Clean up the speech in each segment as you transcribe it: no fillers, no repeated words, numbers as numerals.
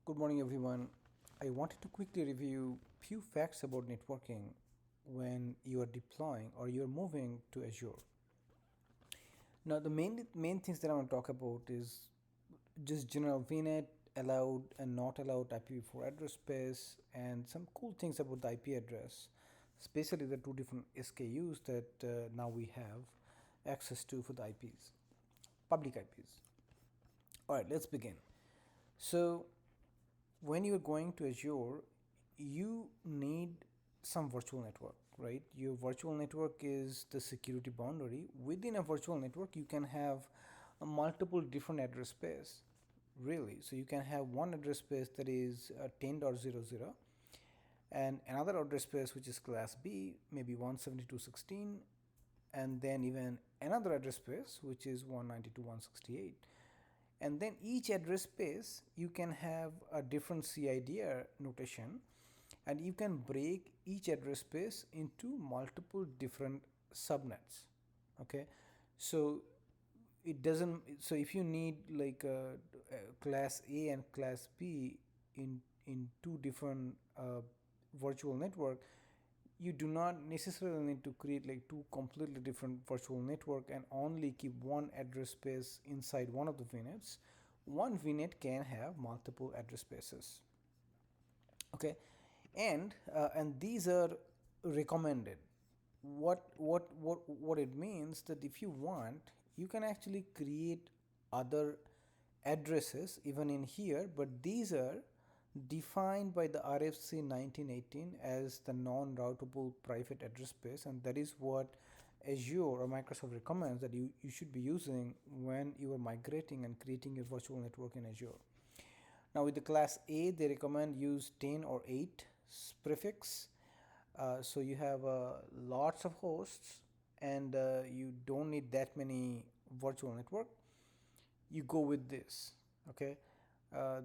Good morning, everyone. I wanted to quickly review few facts about networking when you are deploying or you're moving to Azure. Now, the main things that I want to talk about is just general VNet, allowed and not allowed IPv4 address space, and some cool things about the IP address, especially the two different SKUs that now we have access to for the IPs, public IPs. All right, let's begin. So, when you're going to Azure, you need some virtual network, right? Your virtual network is the security boundary. Within a virtual network, you can have a multiple different address space, really. So you can have one address space that is 10.00 and another address space which is class B, maybe 172.16, and then even another address space which is 192.168. And then each address space you can have a different CIDR notation, and you can break each address space into multiple different subnets. Okay, so it doesn't, so if you need like class A and class B in two different virtual network, you do not necessarily need to create like two completely different virtual network and only keep one address space inside one of the VNets. One VNet can have multiple address spaces. Okay, and these are recommended. What it means that if you want, you can actually create other addresses even in here, but these are defined by the RFC 1918 as the non-routable private address space, and that is what Azure or Microsoft recommends that you should be using when you are migrating and creating your virtual network in Azure. Now with the class A, they recommend use 10 or 8 prefix. So you have lots of hosts and you don't need that many virtual network. You go with this. Okay,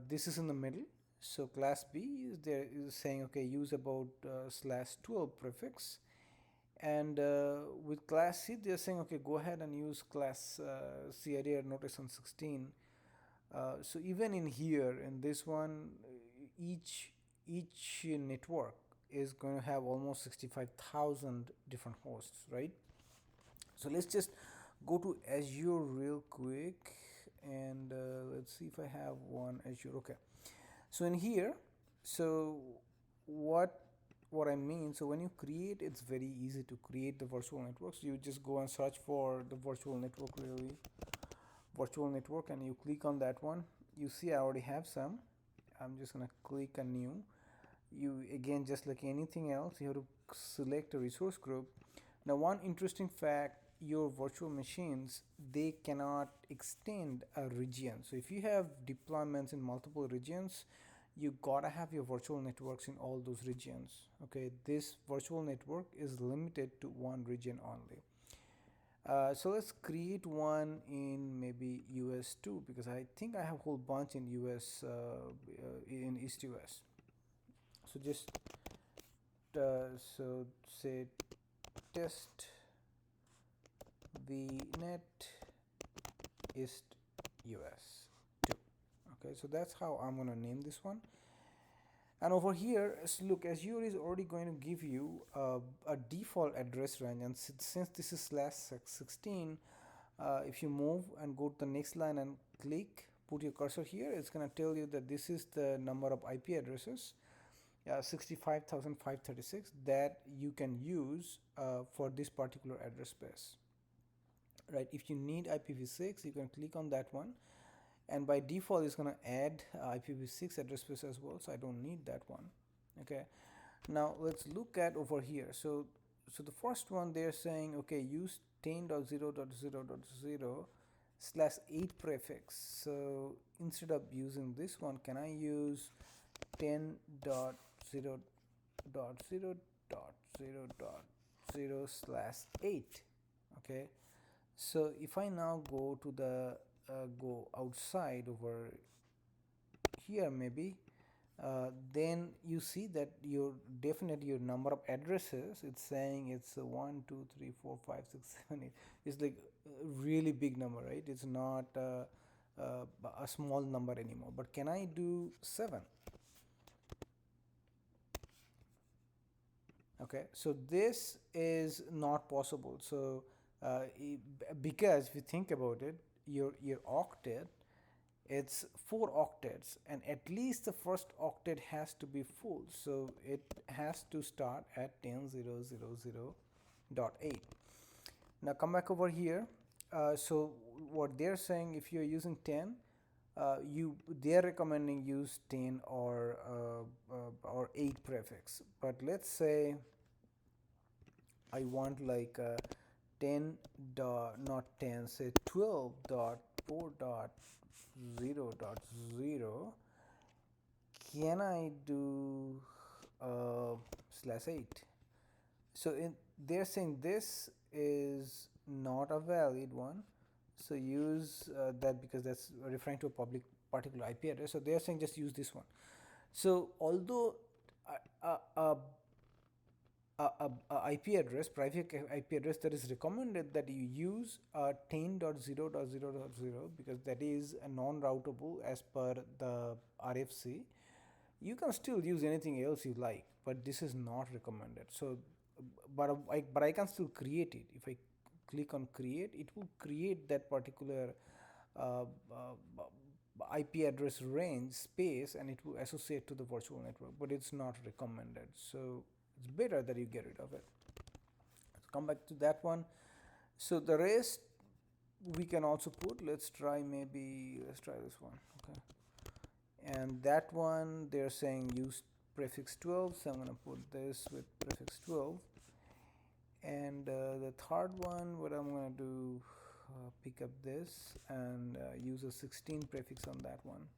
this is in the middle. So class B is there is saying okay, use about /12 prefix, and with class C they're saying okay, go ahead and use class CIDR notation 16. So even in here in this one, each network is going to have almost 65,000 different hosts, right? So let's just go to Azure real quick, and let's see if I have one Azure. Okay, so in here, so what what I mean, so when you create, it's very easy to create the virtual networks. You just go and search for the virtual network, really virtual network, and you click on that one. You see I already have some. I'm just gonna click a new. You again, just like anything else, you have to select a resource group. Now one interesting fact, your virtual machines, they cannot extend a region. So if you have deployments in multiple regions, you gotta have your virtual networks in all those regions. Okay, this virtual network is limited to one region only. So let's create one in maybe US too, because I think I have a whole bunch in US, in East US. So just so say test VNet East US 2. Okay, so that's how I'm gonna name this one. And over here, look, Azure is already going to give you a default address range, and since this is /16, if you move and go to the next line and click, put your cursor here, it's going to tell you that this is the number of IP addresses, 65,536, that you can use for this particular address space. Right? If you need IPv6, you can click on that one, and by default it's going to add IPv6 address space as well, so I don't need that one. Okay, now let's look at over here. So the first one, they're saying okay, use 10.0.0.0/8 prefix. So instead of using this one, can I use 10.0.0.0.0/8? Okay, so if I now go to the go outside over here maybe, then you see that your number of addresses, it's saying it's 1 2 3 4 5 6 7 8. It's like a really big number, right? It's not a small number anymore. But can I do 7? Okay, so this is not possible. So because if you think about it, your octet, it's 4 octets, and at least the first octet has to be full, so it has to start at 10.0.0.0.8. Now come back over here. So what they're saying, if you're using 10, they're recommending use 10 or 8 prefix. But let's say I want like 10 dot, not 10, say 12.4.0.0. Can I do /8? So they're saying this is not a valid one, so use that, because that's referring to a particular IP address. So they're saying just use this one. So although a IP address, private IP address, that is recommended that you use 10.0.0.0, because that is a non-routable as per the RFC. You can still use anything else you like, but this is not recommended. So but I can still create it. If I click on create, it will create that particular uh, IP address range space, and it will associate to the virtual network, but it's not recommended. So it's better that you get rid of it. So come back to that one. So the rest we can also put, let's try this one. Okay, and that one they're saying use prefix 12, so I'm going to put this with prefix 12. And the third one, what I'm going to do, pick up this and use a 16 prefix on that one.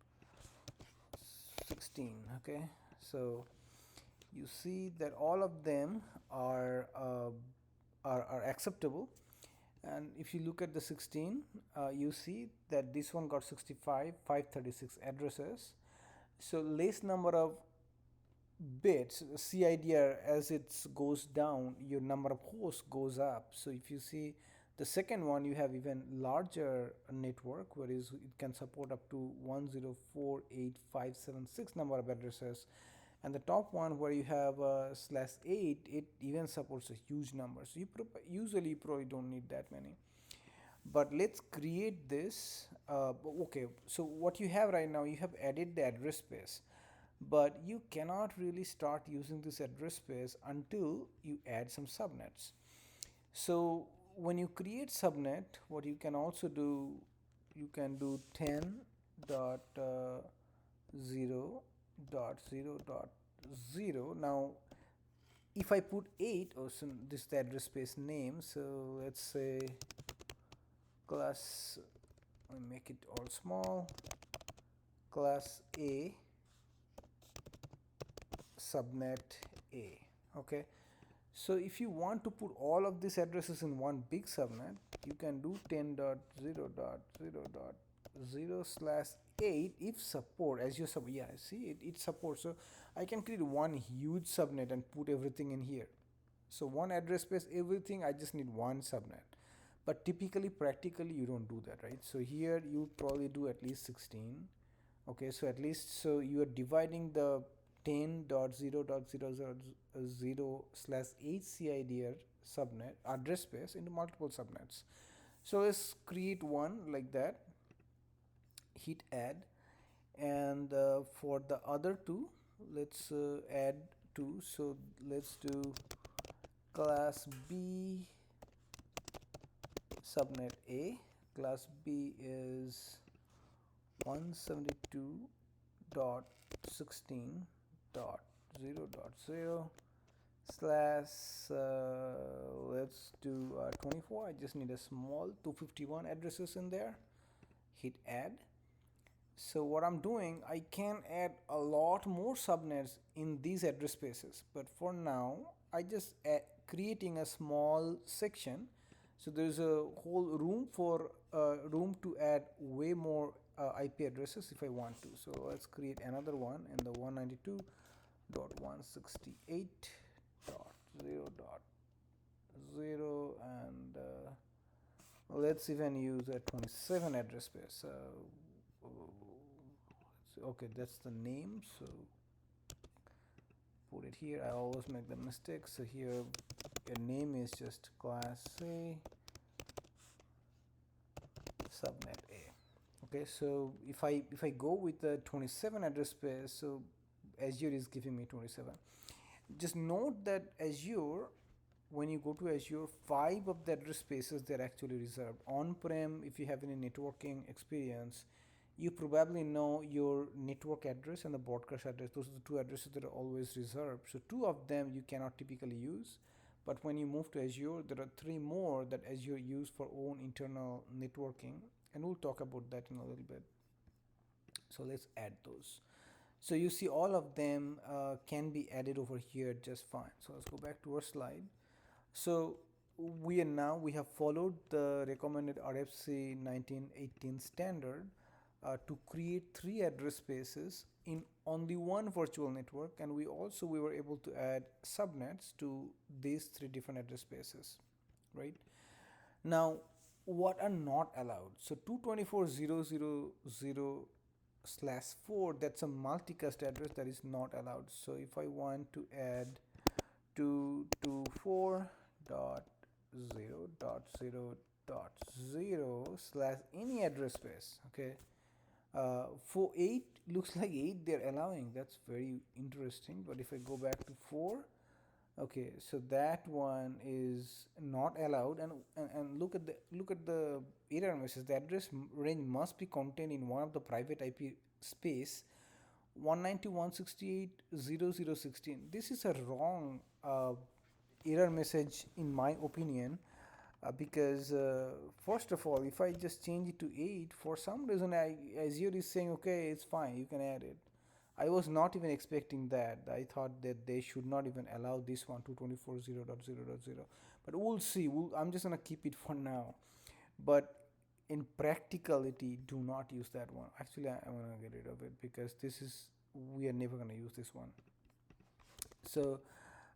16. Okay, so you see that all of them are acceptable. And if you look at the 16, you see that this one got 536 addresses. So less number of bits, CIDR, as it goes down, your number of hosts goes up. So if you see the second one, you have even larger network, whereas it can support up to 1048576 number of addresses. And the top one, where you have /8, it even supports a huge number. So usually you probably don't need that many. But let's create this. Okay, so what you have right now, you have added the address space, but you cannot really start using this address space until you add some subnets. So when you create subnet, what you can also do, you can do 10.0.0.0. Now if I put 8, or this is the address space name, so let's say class, I make it all small, class A subnet A. Okay, so if you want to put all of these addresses in one big subnet, you can do 10.0.0.0/8 if support Azure sub. Yeah, see, it supports. So I can create one huge subnet and put everything in here. So one address space, everything, I just need one subnet. But typically, practically, you don't do that, right? So here you probably do at least 16. Okay, so at least, so you are dividing the 10.0.0.0/8 CIDR subnet address space into multiple subnets. So let's create one like that, hit add, and for the other two, let's add two. So let's do class B subnet A. Class B is 172.16.0.0 slash let's do 24. I just need a small 251 addresses in there. Hit add. So what I'm doing, I can add a lot more subnets in these address spaces, but for now I just creating a small section. So there's a whole room for room to add way more IP addresses if I want to. So let's create another one in the 192.168.0.0, and let's even use a 27 address space. okay, that's the name, so put it here. I always make the mistake. So here your name is just class A subnet A. Okay, so if I go with the 27 address space, so Azure is giving me 27. Just note that Azure, when you go to Azure, 5 of the address spaces they're actually reserved. On-prem, if you have any networking experience, you probably know your network address and the broadcast address. Those are the two addresses that are always reserved. So 2 of them you cannot typically use. But when you move to Azure, there are 3 more that Azure use for own internal networking. And we'll talk about that in a little bit. So let's add those. So you see all of them can be added over here just fine. So let's go back to our slide. So we have followed the recommended RFC 1918 standard to create 3 address spaces in only one virtual network, and we were able to add subnets to these 3 different address spaces, right? Now, what are not allowed? So 224.0.0.0/4, that's a multicast address that is not allowed. So if I want to add 224.0.0.0 slash any address space, okay. For 8, looks like 8 they're allowing. That's very interesting. But if I go back to 4, okay, so that one is not allowed. And look at the error message. The address range must be contained in one of the private IP space 192.168.0.0.16. This is a wrong error message in my opinion, because first of all, if I just change it to 8, for some reason Azure is saying okay, it's fine, you can add it. I was not even expecting that. I thought that they should not even allow this one, 224.0.0.0. But we'll see. I'm just gonna keep it for now. But in practicality, do not use that one. Actually, I'm gonna get rid of it because we are never gonna use this one. So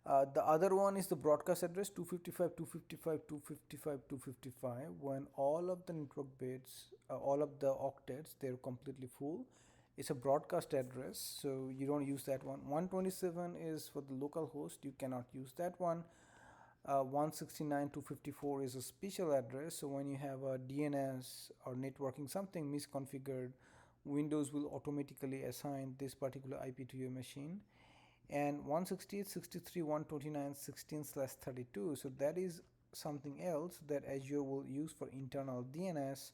the other one is the broadcast address 255.255.255.255. When all of the network bits, all of the octets, they're completely full. It's a broadcast address, so you don't use that one. 127 is for the local host, you cannot use that one. 169.254 is a special address, so when you have a DNS or networking something misconfigured, Windows will automatically assign this particular IP to your machine. And 168.63.129.16/32, so that is something else that Azure will use for internal DNS.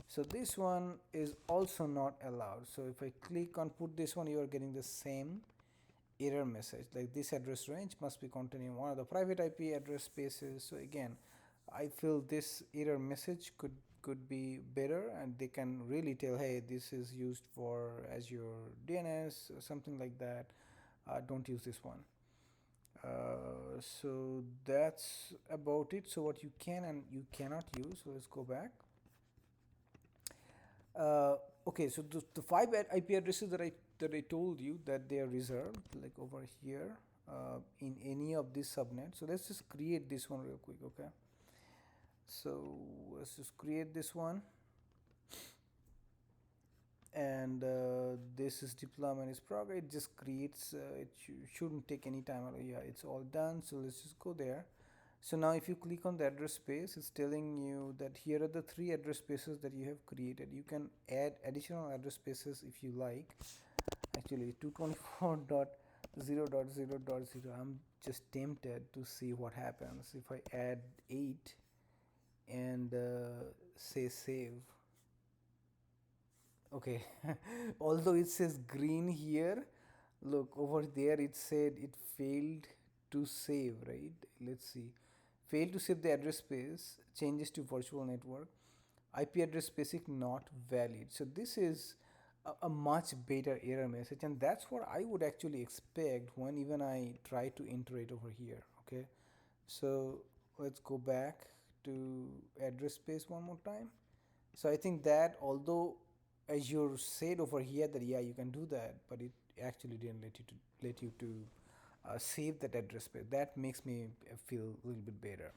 So this one is also not allowed. So if I click on put this one, you are getting the same error message, like this address range must be contained in one of the private IP address spaces. So again, I feel this error message could be better, and they can really tell, hey, this is used for Azure DNS or something like that. Don't use this one. So that's about it. So what you can and you cannot use. So let's go back. Okay, so the 5 IP addresses that I told you that they are reserved, like over here in any of these subnets. So let's just create this one real quick. Okay, so let's just create this one, and this is deployment is progress. It just creates. Shouldn't take any time. Yeah, it's all done. So let's just go there. So now if you click on the address space, it's telling you that here are the 3 address spaces that you have created. You can add additional address spaces if you like. Actually 224.0.0.0, I'm just tempted to see what happens if I add 8 and say save. Okay, although it says green here, look over there it said it failed to save, right? Let's see. Failed to save the address space, changes to virtual network, IP address specific not valid. So this is a much better error message, and that's what I would actually expect when even I try to enter it over here. Okay, so let's go back to address space one more time. So I think that although Azure said over here that yeah, you can do that, but it actually didn't let you to save that address space. That makes me feel a little bit better.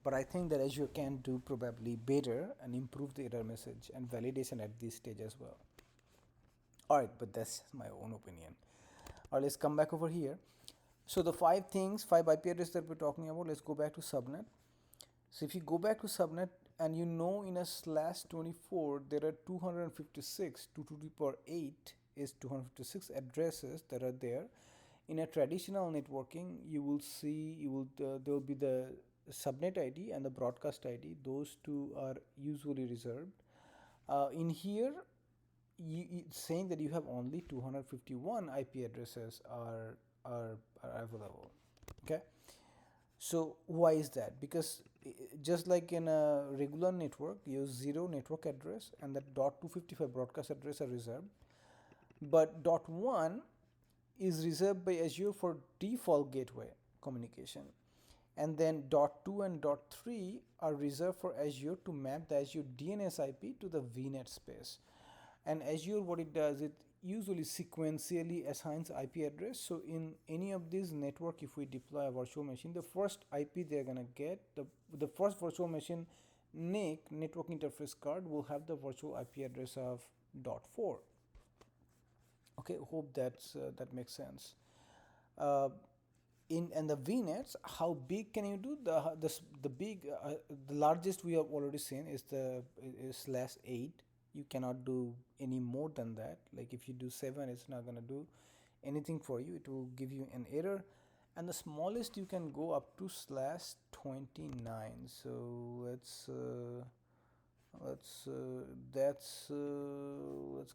But I think that Azure can do probably better and improve the error message and validation at this stage as well. Alright, but that's my own opinion. Alright, let's come back over here. So the five IP addresses that we're talking about, let's go back to subnet. So if you go back to subnet and you know in a /24 there are 256, 2 to the power 8 is 256 addresses that are there. In a traditional networking, you will see, there will be the subnet ID and the broadcast ID. Those two are usually reserved. In here, it's saying that you have only 251 IP addresses are available. Okay. So why is that? Because just like in a regular network, your 0 network address and that .255 broadcast address are reserved, but .1 is reserved by Azure for default gateway communication, and then .2 and .3 are reserved for Azure to map the Azure DNS IP to the VNet space. And Azure, what it does, it usually sequentially assigns IP address. So in any of these network, if we deploy a virtual machine, the first IP they're gonna get, the first virtual machine NIC, network interface card, will have the virtual IP address of .4. Okay, hope that makes sense. In the VNets, how big can you do? The largest we have already seen is the /8. You cannot do any more than that. Like if you do 7, it's not gonna do anything for you. It will give you an error. And the smallest you can go up to /29. So let's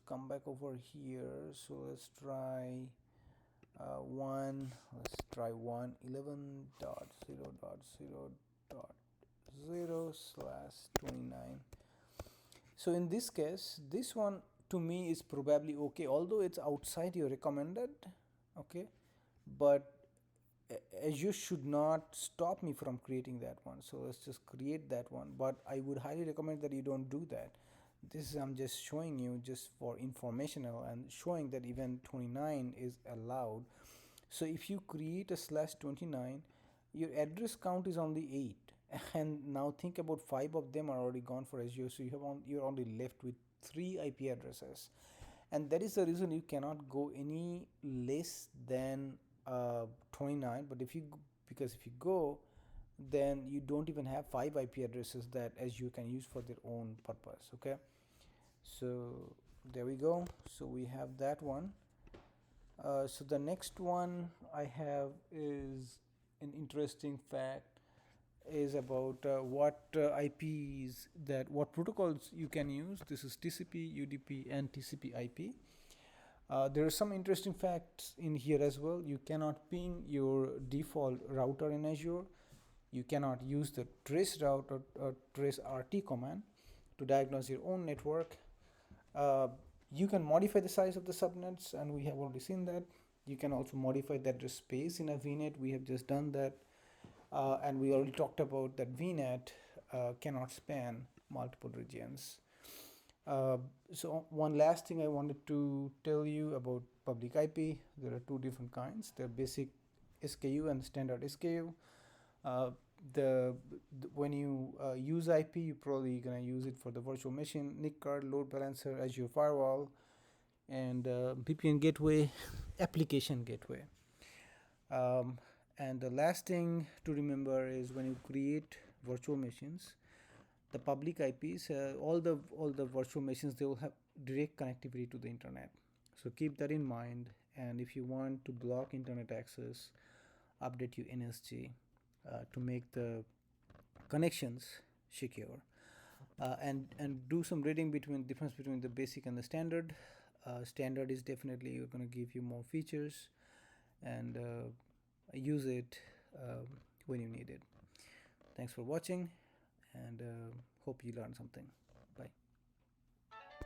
come back over here. So let's try 111.0.0.0/29. So in this case, this one to me is probably okay, although it's outside your recommended. Okay, but Azure should not stop me from creating that one. So let's just create that one, but I would highly recommend that you don't do that. This is, I'm just showing you just for informational and showing that even 29 is allowed. So if you create a /29, your address count is only 8, and now think about 5 of them are already gone for Azure, so you're only left with 3 IP addresses, and that is the reason you cannot go any less than 29. But because if you go, then you don't even have 5 IP addresses that Azure can use for their own purpose. Okay, so there we go. So we have that one. So the next one I have is an interesting fact, is about what protocols you can use. This is TCP, UDP, and TCP IP. There are some interesting facts in here as well. You cannot ping your default router in Azure. You cannot use the traceroute or traceRT command to diagnose your own network. You can modify the size of the subnets, and we have already seen that. You can also modify the address space in a VNet. We have just done that. And we already talked about that VNet cannot span multiple regions. So one last thing I wanted to tell you about public IP. There are 2 different kinds. The basic SKU and standard SKU. When you use IP, you're probably gonna use it for the virtual machine, NIC card, load balancer, Azure firewall, and VPN gateway, application gateway. And the last thing to remember is when you create virtual machines, the public IPs, all the virtual machines, they will have direct connectivity to the internet. So keep that in mind. And if you want to block internet access, update your NSG to make the connections secure, and do some reading between difference between the basic and the standard. Standard is definitely going to give you more features, and use it when you need it. Thanks for watching, and hope you learned something. Bye.